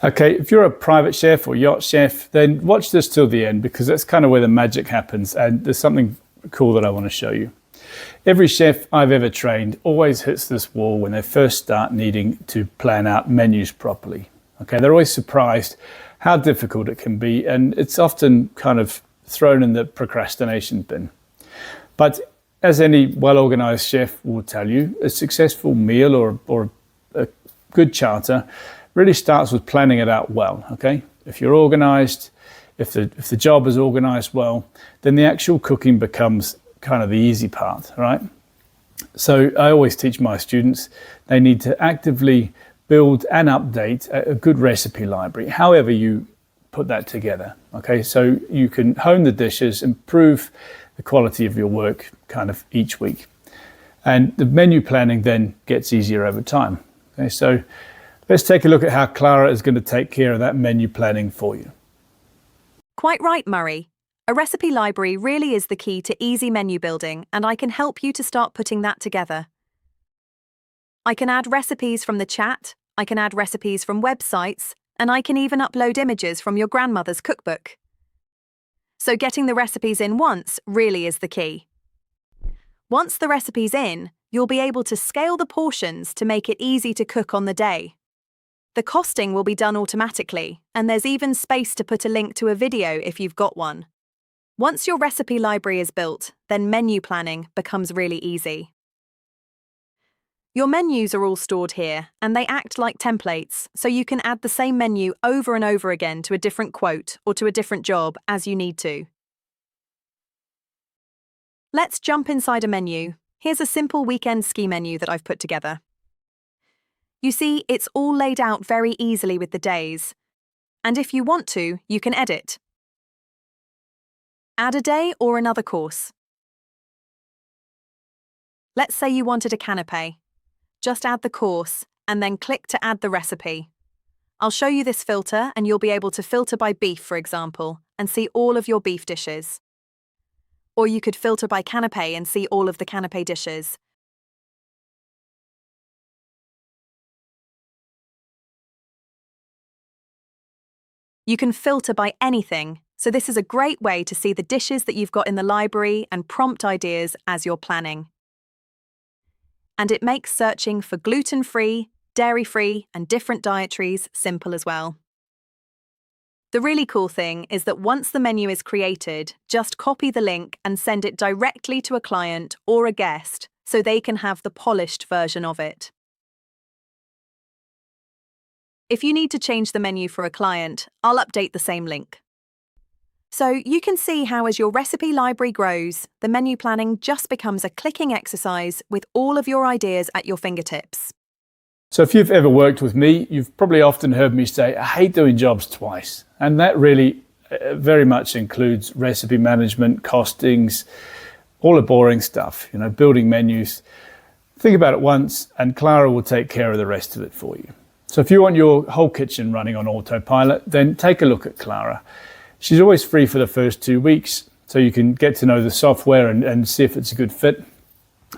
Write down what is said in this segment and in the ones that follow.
Okay, if you're a private chef or yacht chef, then watch this till the end because that's kind of where the magic happens, and there's something cool that I want to show you. Every chef I've ever trained always hits this wall when they first start needing to plan out menus properly. Okay, they're always surprised how difficult it can be, and it's often kind of thrown in the procrastination bin. But as any well-organized chef will tell you, a successful meal or a good charter really starts with planning it out well, okay? If you're organized, if the job is organized well, then the actual cooking becomes kind of the easy part, right? So I always teach my students, they need to actively build and update a good recipe library, however you put that together, okay? So you can hone the dishes, improve the quality of your work kind of each week. And the menu planning then gets easier over time, okay? So let's take a look at how Clara is going to take care of that menu planning for you. Quite right, Murray. A recipe library really is the key to easy menu building, and I can help you to start putting that together. I can add recipes from the chat, I can add recipes from websites, and I can even upload images from your grandmother's cookbook. So getting the recipes in once really is the key. Once the recipe's in, you'll be able to scale the portions to make it easy to cook on the day. The costing will be done automatically, and there's even space to put a link to a video if you've got one. Once your recipe library is built, then menu planning becomes really easy. Your menus are all stored here, and they act like templates, so you can add the same menu over and over again to a different quote or to a different job as you need to. Let's jump inside a menu. Here's a simple weekend ski menu that I've put together. You see, it's all laid out very easily with the days. And if you want to, you can edit. Add a day or another course. Let's say you wanted a canapé. Just add the course and then click to add the recipe. I'll show you this filter and you'll be able to filter by beef, for example, and see all of your beef dishes. Or you could filter by canapé and see all of the canapé dishes. You can filter by anything, so this is a great way to see the dishes that you've got in the library and prompt ideas as you're planning. And it makes searching for gluten-free, dairy-free, and different dietaries simple as well. The really cool thing is that once the menu is created, just copy the link and send it directly to a client or a guest so they can have the polished version of it. If you need to change the menu for a client, I'll update the same link. So you can see how as your recipe library grows, the menu planning just becomes a clicking exercise with all of your ideas at your fingertips. So if you've ever worked with me, you've probably often heard me say, I hate doing jobs twice. And that really very much includes recipe management, costings, all the boring stuff, building menus. Think about it once and Clara will take care of the rest of it for you. So if you want your whole kitchen running on autopilot, then take a look at Clara. She's always free for the first 2 weeks, so you can get to know the software and see if it's a good fit.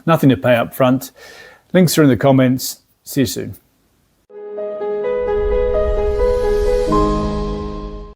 Nothing to pay up front. Links are in the comments. See you soon.